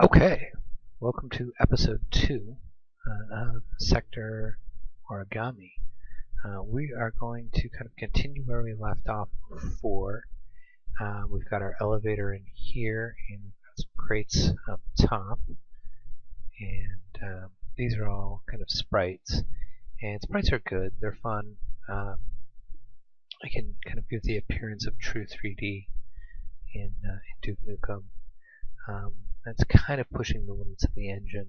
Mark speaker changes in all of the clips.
Speaker 1: Okay, welcome to episode 2 of Sector Origami. We are going to kind of continue where we left off before. We've got our elevator in here, and we've got some crates up top. And these are all kind of sprites. And sprites are good, they're fun. I can kind of give the appearance of true 3D in Duke Nukem. That's kind of pushing the limits of the engine,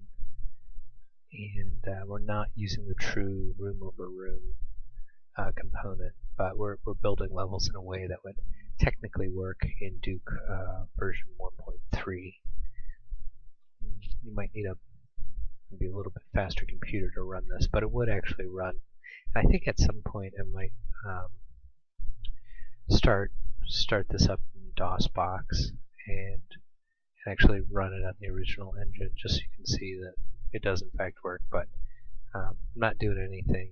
Speaker 1: and we're not using the true room over room component, but we're building levels in a way that would technically work in Duke version 1.3. You might need maybe a little bit faster computer to run this, but it would actually run. And I think at some point I might start this up in DOS box and actually run it on the original engine, just so you can see that it does in fact work. But I'm not doing anything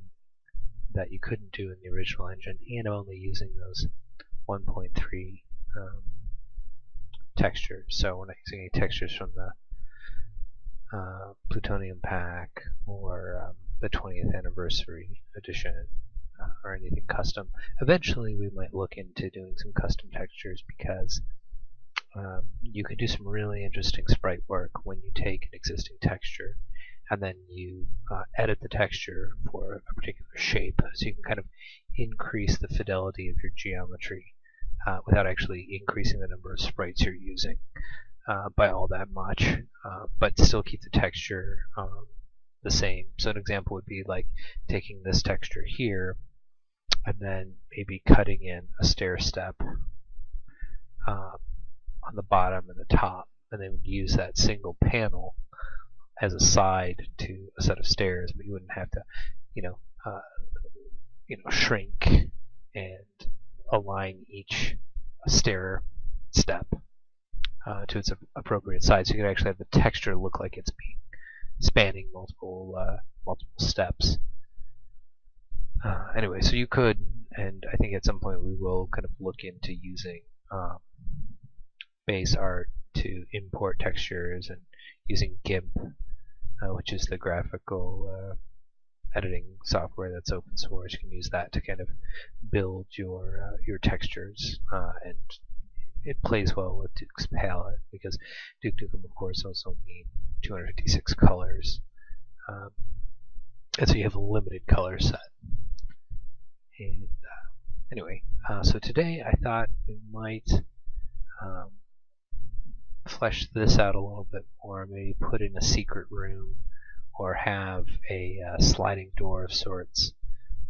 Speaker 1: that you couldn't do in the original engine, and I'm only using those 1.3 textures. So we're not using any textures from the Plutonium pack or the 20th anniversary edition or anything custom. Eventually we might look into doing some custom textures, because you can do some really interesting sprite work when you take an existing texture and then you edit the texture for a particular shape, so you can kind of increase the fidelity of your geometry without actually increasing the number of sprites you're using by all that much, but still keep the texture the same. So an example would be like taking this texture here and then maybe cutting in a stair step on the bottom and the top, and they would use that single panel as a side to a set of stairs, but you wouldn't have to, shrink and align each stair step to its appropriate size. So you could actually have the texture look like it's spanning multiple steps. Anyway, so you could, and I think at some point we will kind of look into using base art to import textures, and using GIMP, which is the graphical editing software that's open source. You can use that to kind of build your textures, and it plays well with Duke's palette, because Duke Nukem, of course, also needs 256 colors, and so you have a limited color set. And anyway, so today I thought we might flesh this out a little bit more, maybe put in a secret room or have a sliding door of sorts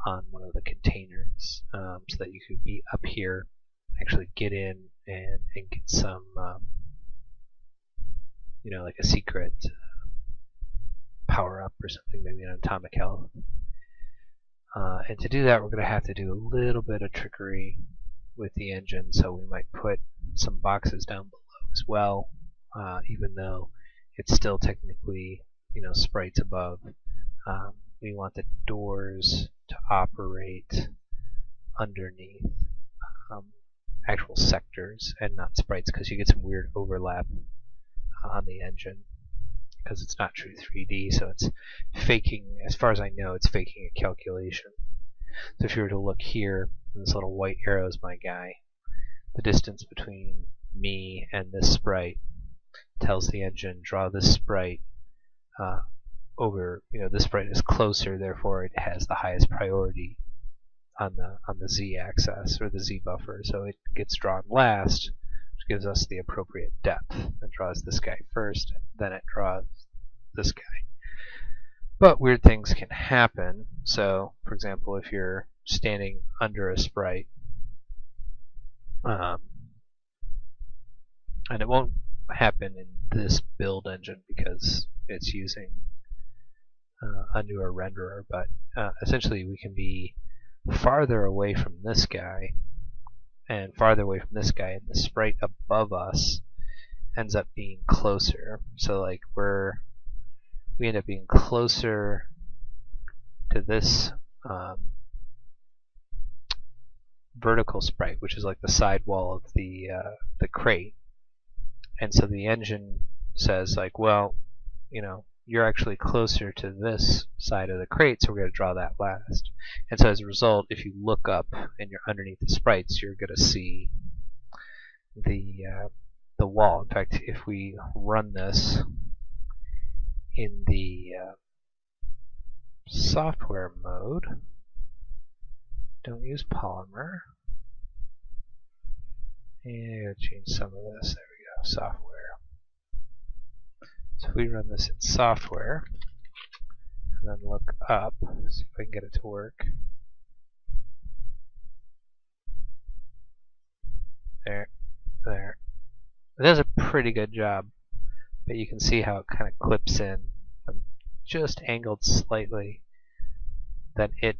Speaker 1: on one of the containers, so that you could be up here, actually get in and get some, like a secret power up or something, maybe an atomic health. And to do that, we're going to have to do a little bit of trickery with the engine, so we might put some boxes down below as well, even though it's still technically, sprites above. We want the doors to operate underneath actual sectors and not sprites, because you get some weird overlap on the engine, because it's not true 3D, so it's faking, as far as I know, it's faking a calculation. So if you were to look here, this little white arrow is my guy. The distance between me and this sprite tells the engine, draw this sprite over, this sprite is closer, therefore it has the highest priority on the z-axis, or the z-buffer, so it gets drawn last, which gives us the appropriate depth. It draws this guy first, and then it draws this guy. But weird things can happen. So, for example, if you're standing under a sprite, and it won't happen in this build engine because it's using a newer renderer, but essentially we can be farther away from this guy and farther away from this guy, and the sprite above us ends up being closer. So like we end up being closer to this vertical sprite, which is like the side wall of the crate, and so the engine says like, well, you know, you're actually closer to this side of the crate, so we're going to draw that last. And so as a result, if you look up and you're underneath the sprites, you're going to see the wall. In fact, if we run this in the software mode, don't use Polymer. And change some of this. There we go, software. So if we run this in software, and then look up, see if I can get it to work. There. It does a pretty good job, but you can see how it kind of clips in. I'm just angled slightly, that it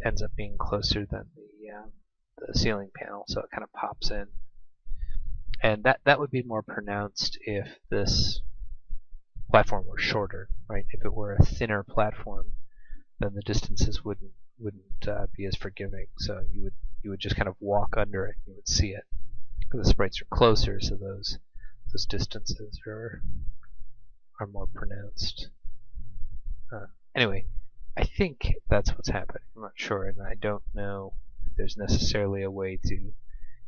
Speaker 1: ends up being closer than the ceiling panel, so it kind of pops in. And that would be more pronounced if this platform were shorter, right? If it were a thinner platform, then the distances wouldn't be as forgiving. So you would just kind of walk under it, and you would see it. Because the sprites are closer, so those distances are more pronounced. Anyway, I think that's what's happening. I'm not sure, and I don't know if there's necessarily a way to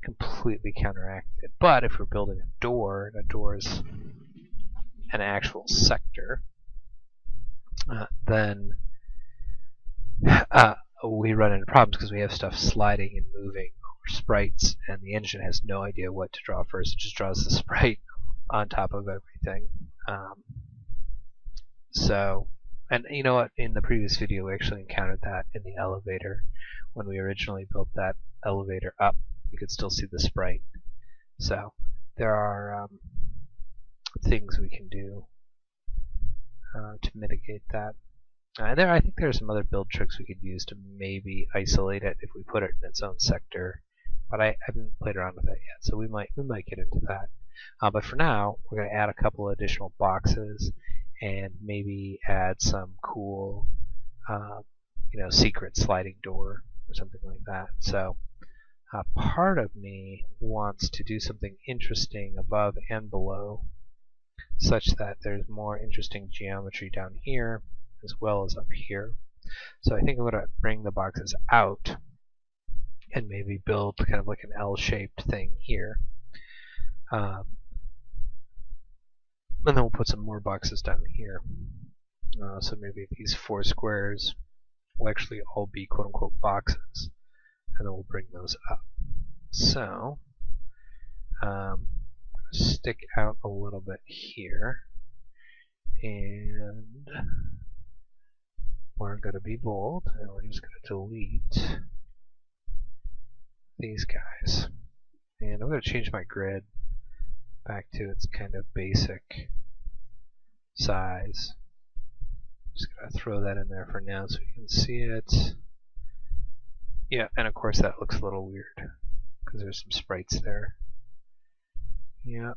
Speaker 1: completely counteract it. But if we're building a door, and a door is an actual sector, then we run into problems because we have stuff sliding and moving over sprites, and the engine has no idea what to draw first. It just draws the sprite on top of everything. And you know what? In the previous video, we actually encountered that in the elevator. When we originally built that elevator up, you could still see the sprite. So there are things we can do to mitigate that. I think there are some other build tricks we could use to maybe isolate it if we put it in its own sector. But I haven't played around with that yet, so we might get into that. But for now, we're going to add a couple additional boxes and maybe add some cool, secret sliding door or something like that. So part of me wants to do something interesting above and below, such that there's more interesting geometry down here as well as up here. So I think I'm going to bring the boxes out and maybe build kind of like an L-shaped thing here. And then we'll put some more boxes down here. So maybe these 4 squares will actually all be quote-unquote boxes, and then we'll bring those up. So stick out a little bit here, and we're going to be bold, and we're just going to delete these guys. And I'm going to change my grid back to its kind of basic size. Just going to throw that in there for now so you can see it. Yeah, and of course that looks a little weird because there's some sprites there. Yeah.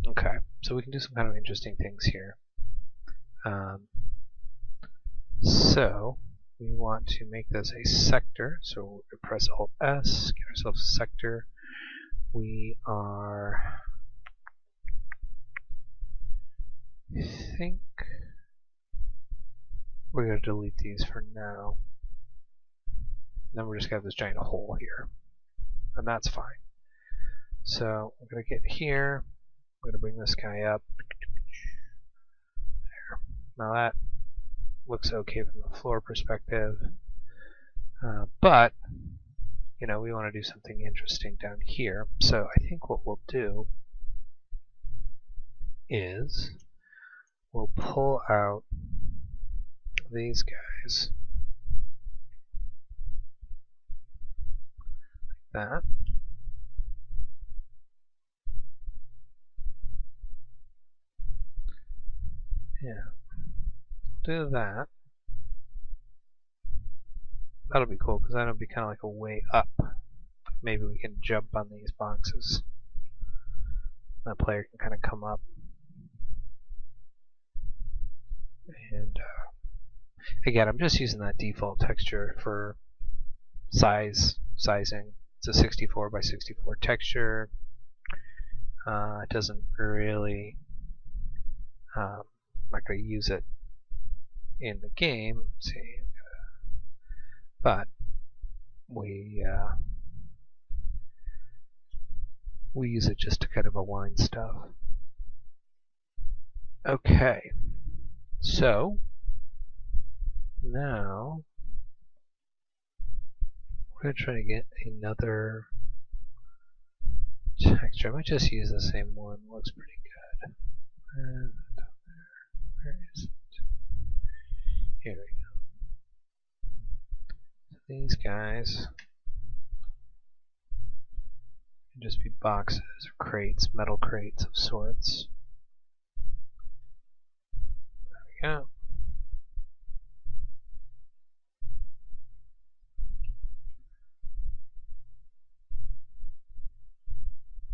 Speaker 1: Okay, so we can do some kind of interesting things here. So we want to make this a sector, so we press Alt-S, get ourselves a sector. We are, I think, we're going to delete these for now. Then we're just going to have this giant hole here, and that's fine. So I'm going to get here, I'm going to bring this guy up. There. Now that looks okay from the floor perspective, but we want to do something interesting down here. So I think what we'll do is we'll pull out these guys like that. Yeah. Do that. That'll be cool because that'll be kind of like a way up. Maybe we can jump on these boxes. That player can kind of come up. And Again, I'm just using that default texture for sizing. It's a 64 by 64 texture. It doesn't really, I'm not going to use it in the game. Let's see, but we use it just to kind of align stuff. Okay, so now we're going to try to get another texture. I might just use the same one. Looks pretty good. And where is it? Here we go. So these guys can just be boxes or crates, metal crates of sorts. There we go.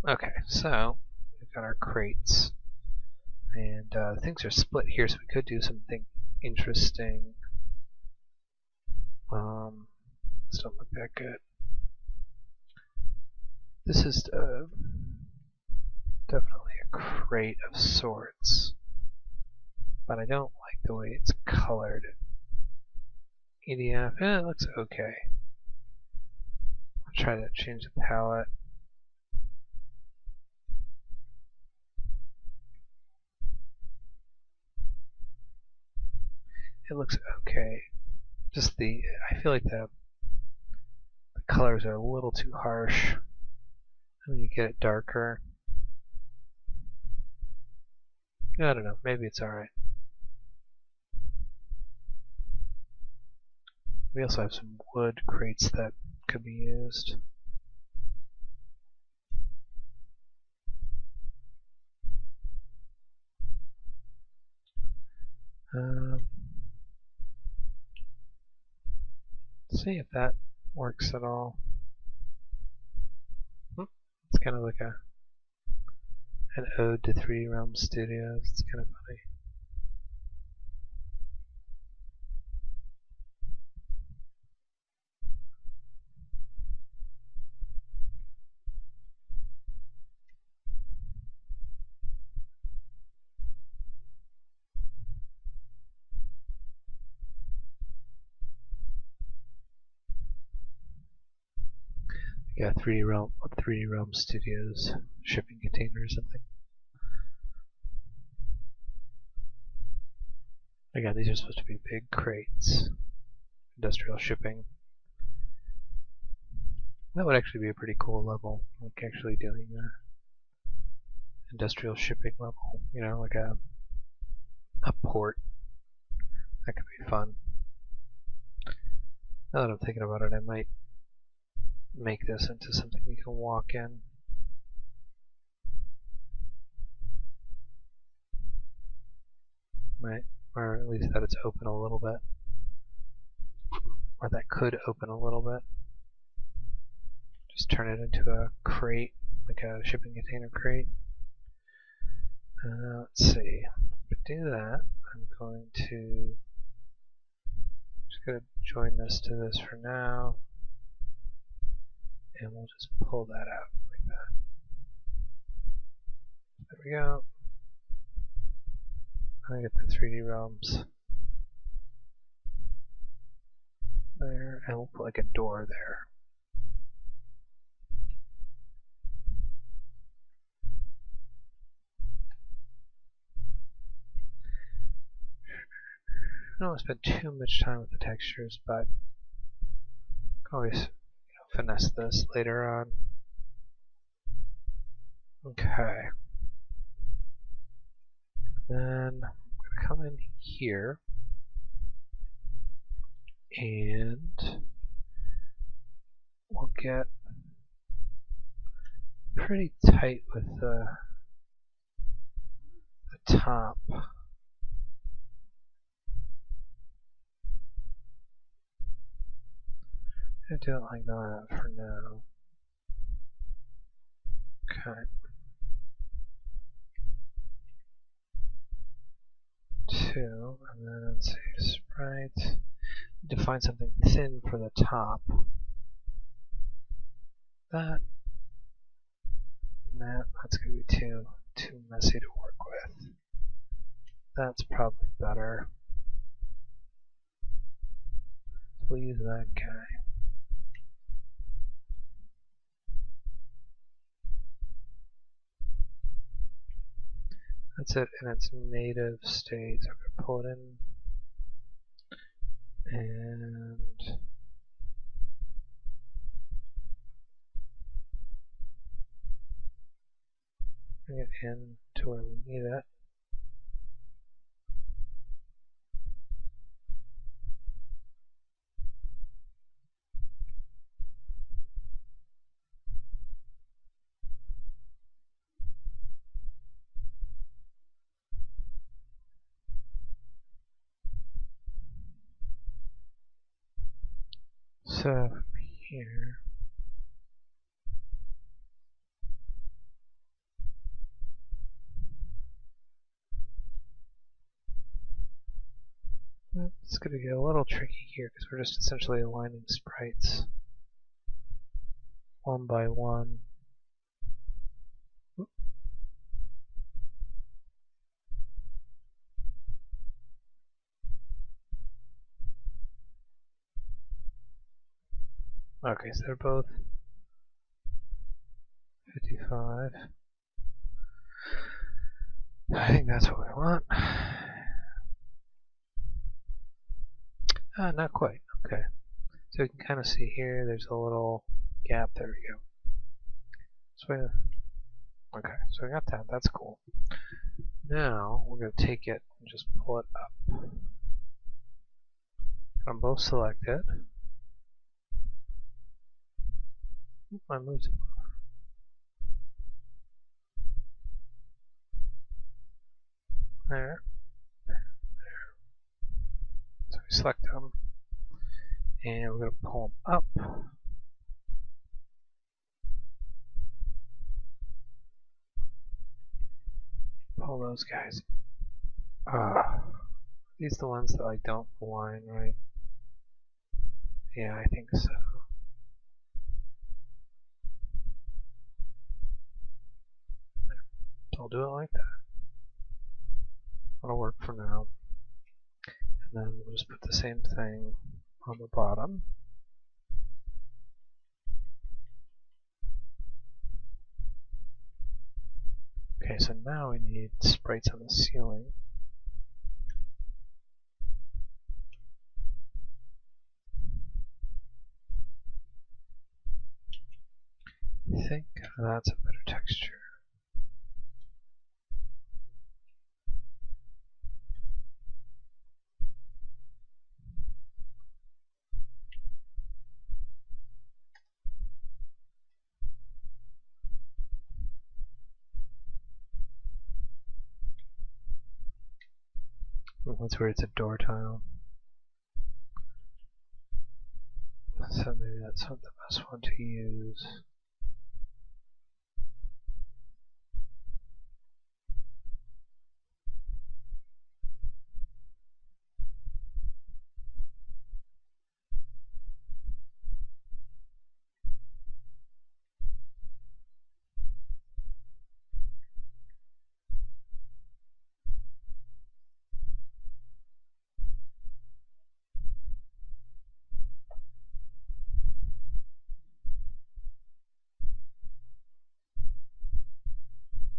Speaker 1: Okay, so we've got our crates, and things are split here, so we could do something interesting. This don't look that good. This is definitely a crate of sorts, but I don't like the way it's colored. EDF, it looks okay. I'll try to change the palette. It looks okay. Just I feel like the colors are a little too harsh. When you get it darker, I don't know, maybe it's alright. We also have some wood crates that could be used. Let's see if that works at all. It's kind of like an ode to 3D Realm Studios. It's kind of funny. Yeah, 3D Realm Studios shipping container or something. Again, these are supposed to be big crates. Industrial shipping. That would actually be a pretty cool level, like actually doing industrial shipping level. You know, like a port. That could be fun. Now that I'm thinking about it, I might make this into something you can walk in. Right? Or at least that it's open a little bit. Or that could open a little bit. Just turn it into a crate, like a shipping container crate. Let's see. To do that, I'm going to join this to this for now. And we'll just pull that out like that. There we go. I get the 3D realms there, and we'll put like a door there. I don't want to spend too much time with the textures, but I can always finesse this later on. Okay. Then I'm going to come in here and we'll get pretty tight with the top. I do it like that for now. Okay. 2, and then let's say sprite. Need to find something thin for the top. That's going to be too messy to work with. That's probably better. We'll use that guy. That's it in its native state. So I'm going to pull it in and bring it in to where we need it. So from here, it's going to get a little tricky here because we're just essentially aligning sprites one by one. Okay, so they're both 55. I think that's what we want. Not quite. Okay. So we can kind of see here, there's a little gap. There we go. So okay, so we got that. That's cool. Now we're going to take it and just pull it up. I'm both selected. I moved it over. There. So we select them. And we're going to pull them up. Pull those guys. These are the ones that like don't align right. Yeah, I think so. I'll do it like that. That'll work for now. And then we'll just put the same thing on the bottom. Okay, so now we need sprites on the ceiling. I think that's a better texture. That's where it's a door tile. So maybe that's not the best one to use.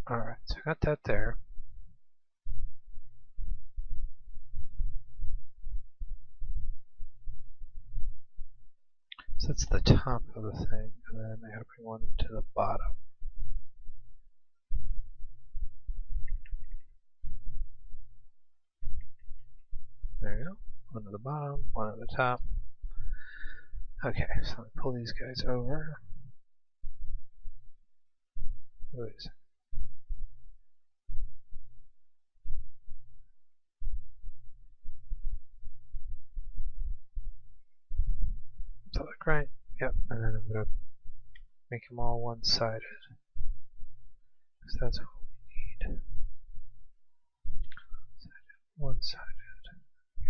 Speaker 1: Alright, so I got that there. So that's the top of the thing, and then I gotta bring one to the bottom. There you go. One to the bottom, one at the top. Okay, so let me pull these guys over. Wait a second. Does that look right? Yep, and then I'm going to make them all one-sided. Because that's what we need. One-sided.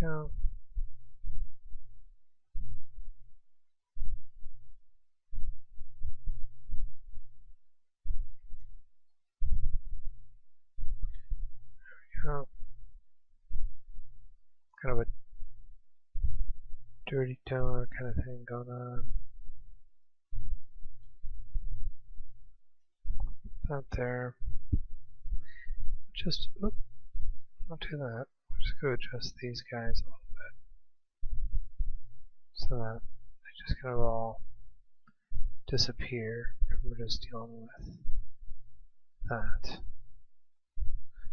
Speaker 1: Go. dirty door kind of thing going on. Not there. Just, oop, don't do that. I'm just going to adjust these guys a little bit so that they just kind of all disappear. We're just dealing with that.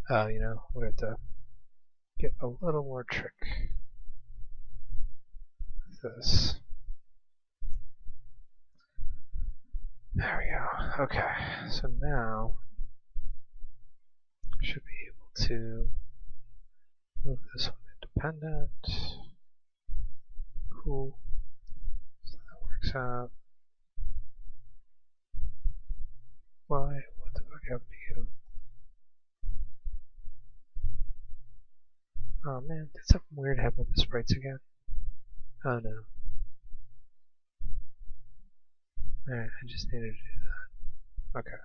Speaker 1: Oh, you know, we have to get a little more trick with this. There we go. Okay, so now I should be able to move this one independent. Cool. So that works out. Why? What the fuck happened to you? Oh man, did something weird happen with the sprites again? Oh no. Alright, I just needed to do that. Okay.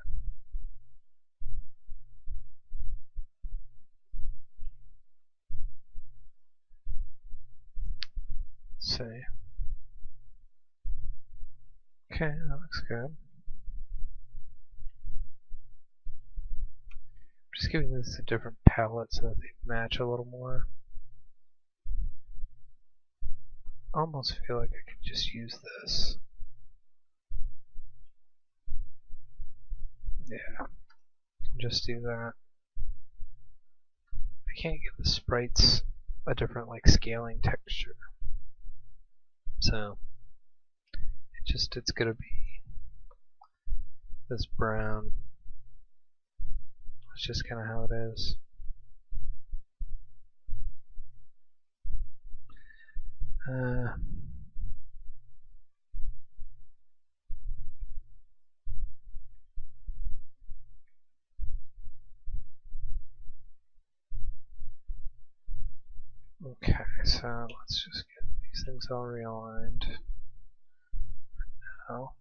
Speaker 1: Let's see. Okay, that looks good. Just giving this a different palette so that they match a little more. I almost feel like I could just use this. Yeah, just do that. I can't give the sprites a different like scaling texture. So it's gonna be this brown. That's just kinda how it is. Okay, so let's just get these things all realigned for now.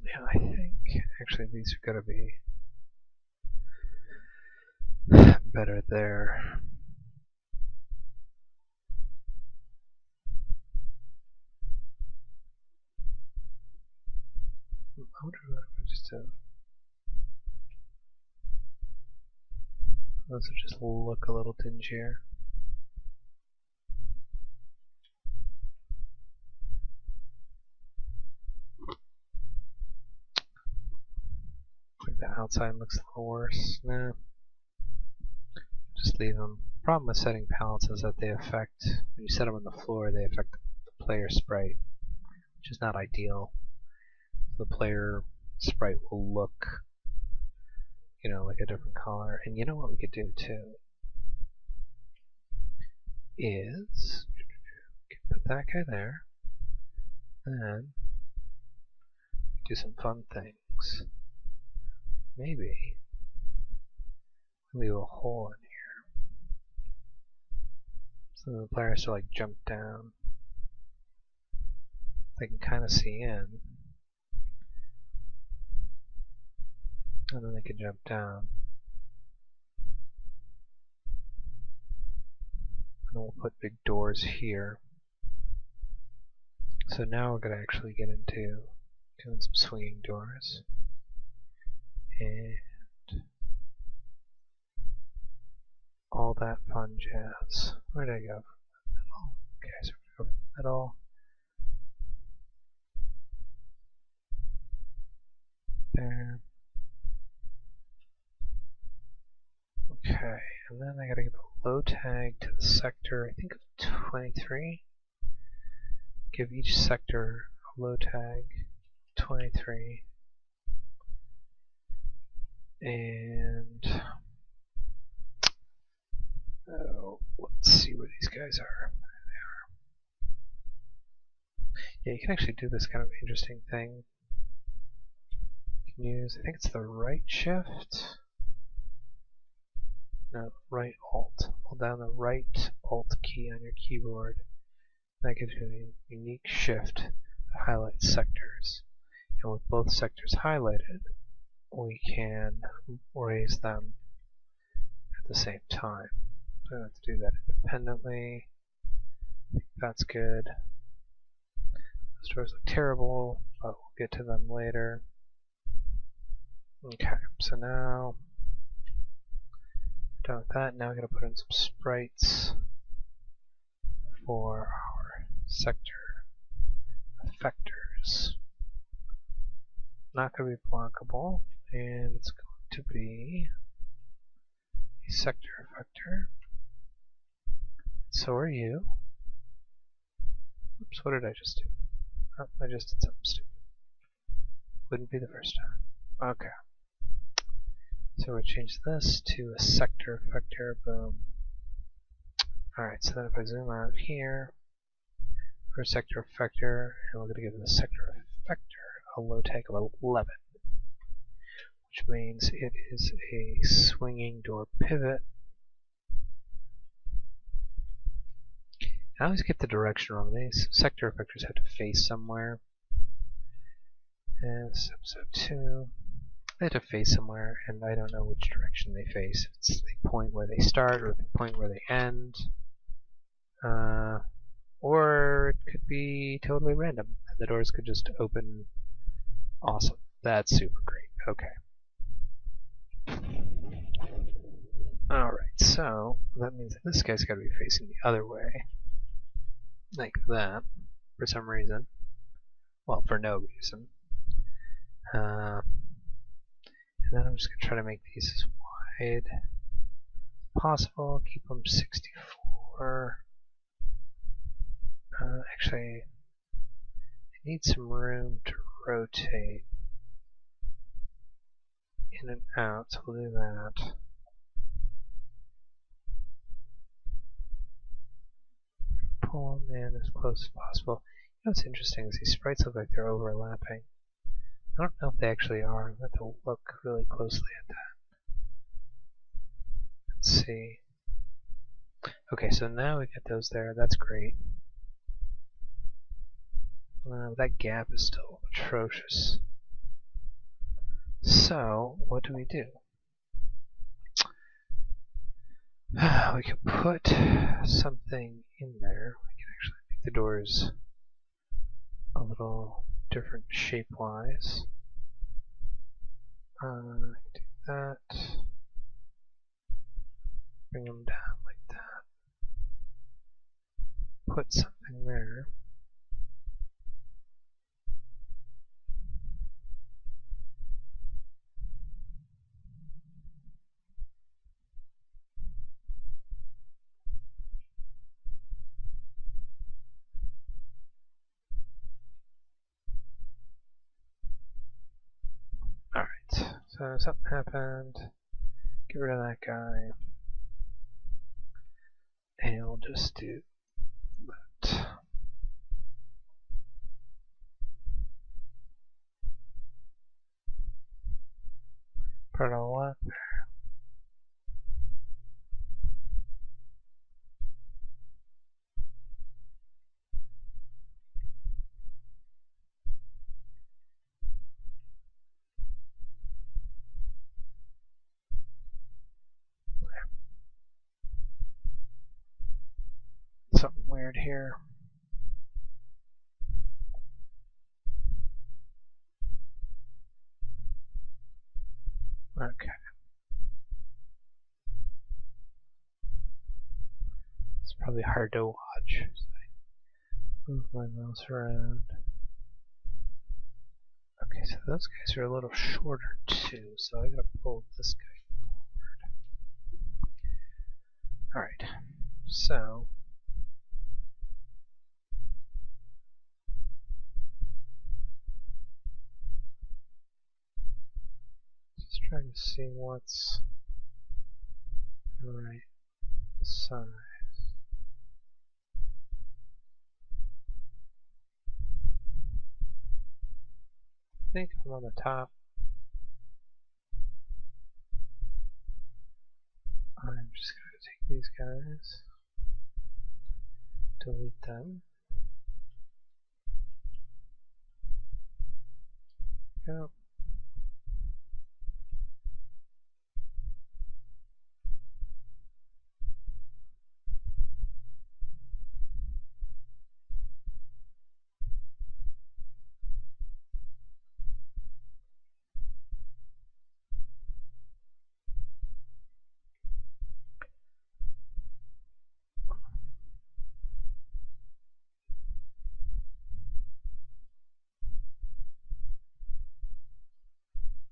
Speaker 1: Yeah, I think actually these are going to be better there. I wonder if I just those will just look a little dingier. Like the outside looks a little worse. Nah. Just leave them. The problem with setting palettes is that they affect, when you set them on the floor, they affect the player sprite, which is not ideal. The player sprite will look, you know, like a different color. And you know what we could do too? Is put that guy there, and do some fun things. Maybe leave a hole in here so the players to like jump down. They can kind of see in, and then they can jump down. And we'll put big doors here. So now we're going to actually get into doing some swinging doors. And all that fun jazz. Where did I go? Middle. Okay, so we're going to go for the middle. There. Okay, and then I gotta give a low tag to the sector, I think of 23. Give each sector a low tag 23. And let's see where these guys are. There they are. Yeah, you can actually do this kind of interesting thing. You can use, I think it's the right shift. No, right alt. Hold down the right alt key on your keyboard. That gives you a unique shift that highlight sectors. And with both sectors highlighted, we can raise them at the same time. So I have to do that independently. I think that's good. Those doors look terrible, but we'll get to them later. Okay, so now we're done with that. Now we're going to put in some sprites for our sector effectors. Not going to be blockable, and it's going to be a sector effector. So are you. Oops, what did I just do? Oh, I just did something stupid. Wouldn't be the first time. Okay. So we'll change this to a sector effector. Boom. Alright, so then if I zoom out here, for sector effector, and we're going to give the sector effector a low tag of 11, which means it is a swinging door pivot. I always get the direction wrong. These sector effectors have to face somewhere. And this is episode 2. They have to face somewhere, and I don't know which direction they face. It's the point where they start or the point where they end. Or it could be totally random. The doors could just open. Awesome. That's super great. Okay. Alright, so that means that this guy's got to be facing the other way. Like that. For some reason. Well, for no reason. And then I'm just going to try to make these as wide as possible. Keep them 64. Actually, I need some room to rotate in and out, so we'll do that. Pull them in as close as possible. You know what's interesting is these sprites look like they're overlapping. I don't know if they actually are. I have to look really closely at that. Let's see. Okay, so now we get those there. That's great. That gap is still atrocious. So, what do? We could put something in there. We can actually make the doors a little different shape-wise. Do that. Bring them down like that. Put something there. Alright, so something happened. Get rid of that guy. And we'll just do that. Put it all up there. Something weird here. Okay. It's probably hard to watch as I move my mouse around. Okay, so those guys are a little shorter too, so I gotta pull this guy forward. Alright, so just trying to see what's the right size. I think I'm on the top. I'm just going to take these guys, delete them, go.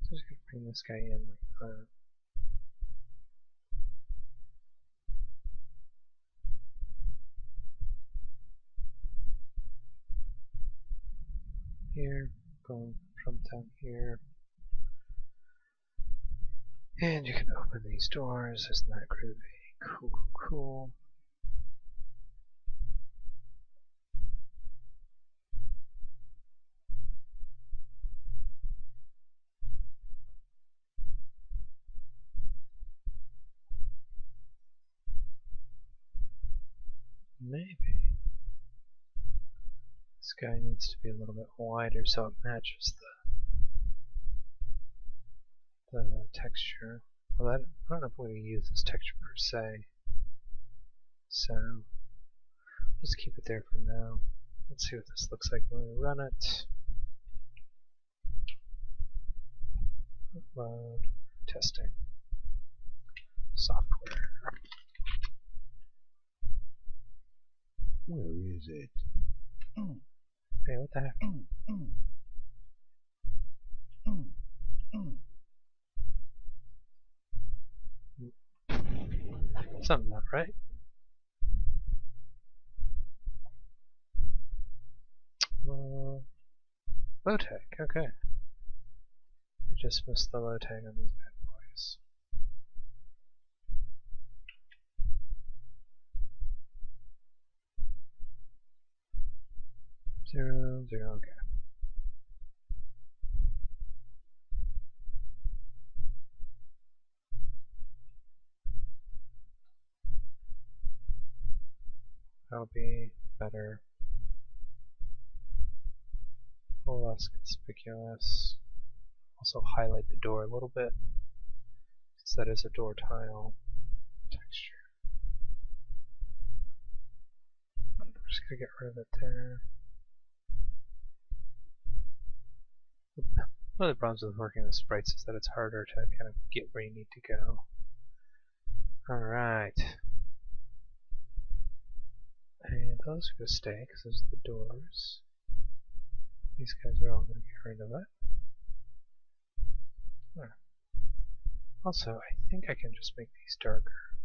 Speaker 1: So just gonna bring this guy in like that. Here, going from down here. And you can open these doors, isn't that groovy? Cool, cool, cool. Maybe this guy needs to be a little bit wider so it matches the texture. Well, I don't know if we're going to use this texture per se, so just keep it there for now. Let's see what this looks like when we run it. Upload, testing, software.
Speaker 2: Where is it?
Speaker 1: Hey, what the heck? Something not right. Low tag, okay. I just missed the low tag on these bad boys. 0, 0, okay. That'll be better. A little less conspicuous. Also highlight the door a little bit, since that is a door tile texture. I'm just gonna get rid of it there. One of the problems with working with sprites is that it's harder to kind of get where you need to go. Alright. And those are going to stay because those are the doors. These guys are all going to get rid of it. There. Also, I think I can just make these darker.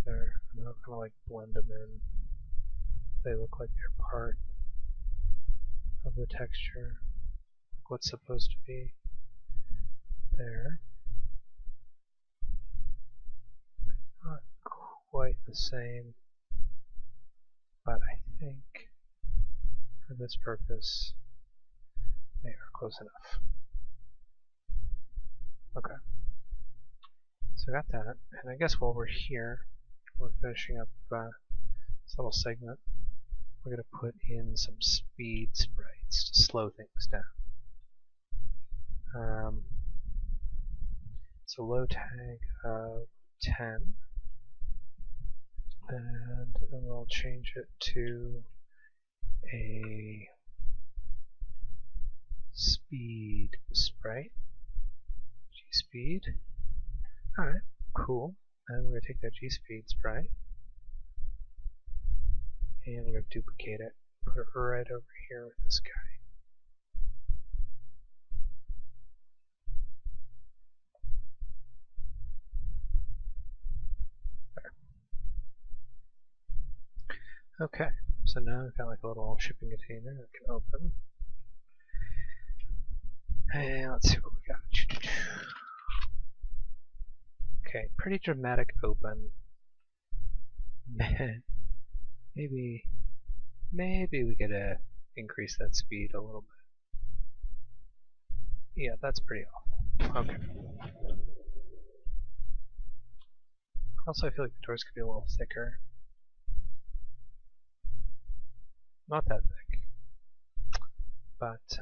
Speaker 1: There, and I'll kind of like blend them in. They look like they're part of the texture. What's supposed to be there. Not quite the same, but I think for this purpose they are close enough. Okay. So I got that, and I guess while we're here, we're finishing up this little segment, we're going to put in some speed sprites to slow things down. It's a low tag of 10, and then we'll change it to a speed sprite, G-speed. Alright, cool. And we're going to take that G-speed sprite, and we're going to duplicate it, put it right over here with this guy. Okay, so now we've got like a little shipping container that can open. And let's see what we got. Okay, pretty dramatic open. maybe we could increase that speed a little bit. Yeah, that's pretty awful. Okay. Also, I feel like the doors could be a little thicker. Not that thick. But,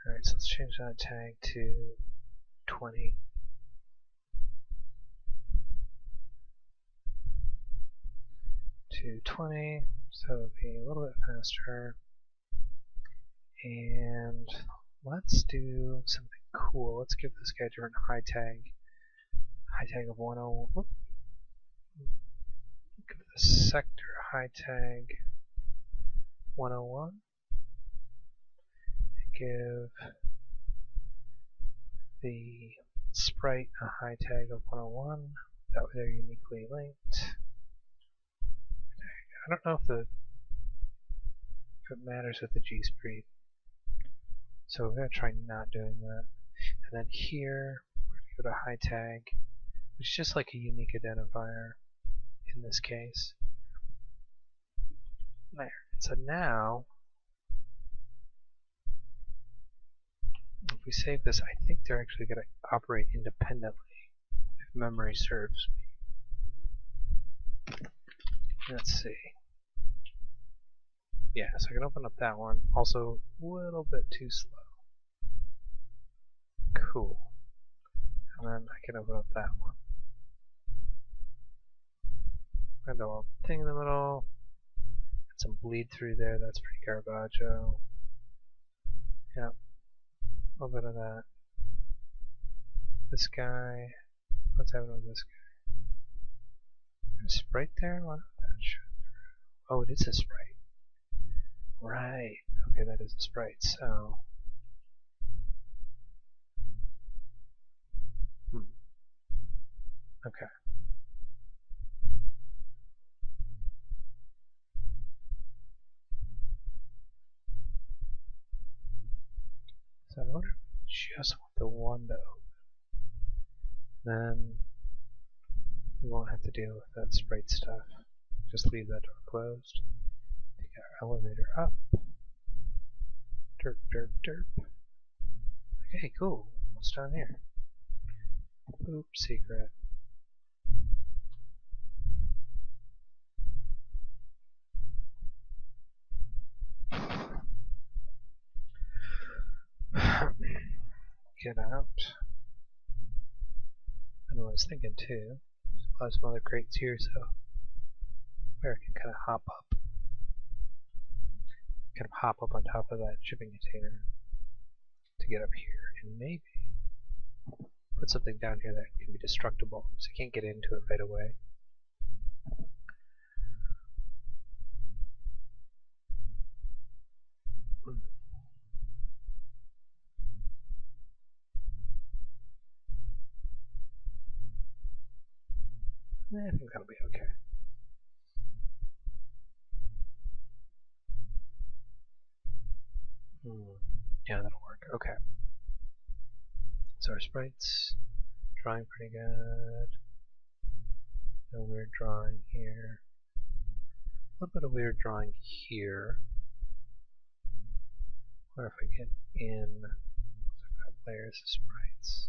Speaker 1: Alright, so let's change that tag to 20. To 20, so it'll be a little bit faster. And let's do something cool. Let's give this guy a different high tag. High tag of 10. Give the sector a high tag 101. Give the sprite a high tag of 101. That way they're uniquely linked. I don't know if it matters with the G-sprite. So we're going to try not doing that. And then here, we're going to go to high tag, which is just like a unique identifier in this case. There. So now, if we save this, I think they're actually going to operate independently, if memory serves me. Let's see. Yeah, so I can open up that one. Also, a little bit too slow. Cool. And then I can open up that one. And a little thing in the middle. And some bleed through there. That's pretty Caravaggio. Yep. A little bit of that. This guy. What's happening with this guy? There's a sprite there? Why not that show through? Oh, it is a sprite. Right. Okay, that is a sprite. So. Okay. So I wonder if we just want the one to open. Then we won't have to deal with that sprite stuff. Just leave that door closed. Take our elevator up. Derp, derp, derp. Okay, cool. What's down here? Oop, secret. Get out. And I was thinking too, I'll have some other crates here, so where I can kind of hop up. Kind of hop up on top of that shipping container to get up here, and maybe put something down here that can be destructible, so you can't get into it right away. I think that'll be okay. Yeah, that'll work. Okay. So our sprites, drawing pretty good. No weird drawing here. A little bit of weird drawing here. Where if I get in, I've got layers of sprites.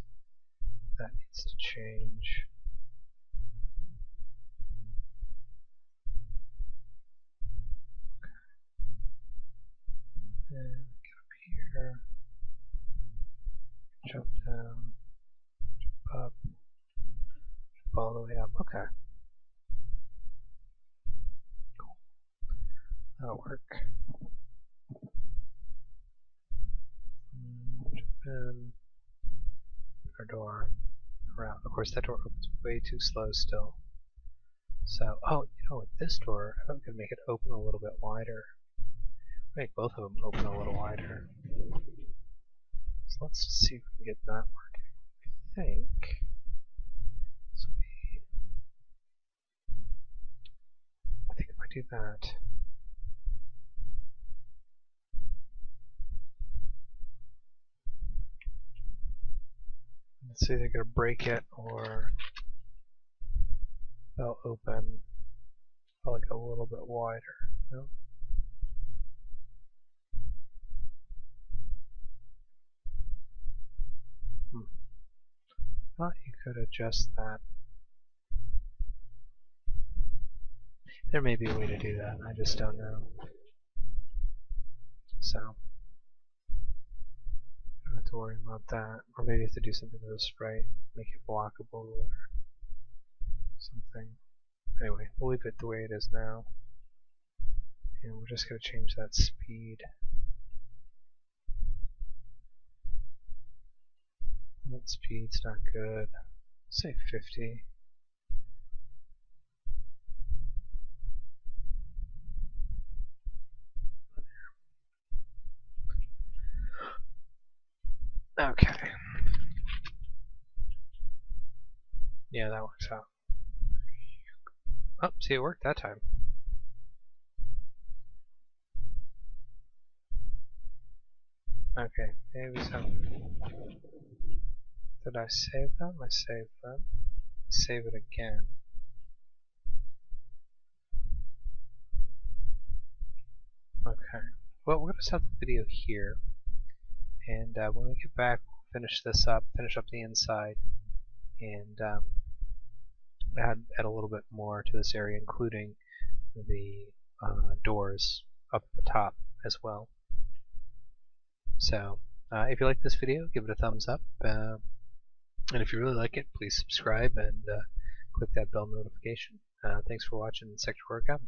Speaker 1: That needs to change. Okay. And get up here. Jump down. Jump up. Jump all the way up. Okay. Cool. That'll work. Jump in. Put our door around. Of course, that door opens way too slow still. So, oh, you know, with this door, I think we could make it open a little bit wider. Make both of them open a little wider. So let's just see if we can get that working. I think this will be. I think if I do that. Let's see, they're going to break it or they'll open like a little bit wider. No? Thought you could adjust that. There may be a way to do that, I just don't know. So to worry about that. Or maybe you have to do something with the sprite, make it blockable or something. Anyway, we'll leave it the way it is now. And we're just going to change that speed. That speed's not good. Say 50. Okay. Yeah, that works out. Oh, see, it worked that time. Okay, maybe so. Did I save that? I saved that. Save it again. Okay. Well, we're going to stop the video here. And when we get back, we'll finish this up, finish up the inside, and add a little bit more to this area, including the doors up at the top as well. So, if you like this video, give it a thumbs up. And if you really like it, please subscribe and click that bell notification. Thanks for watching Sector Origami.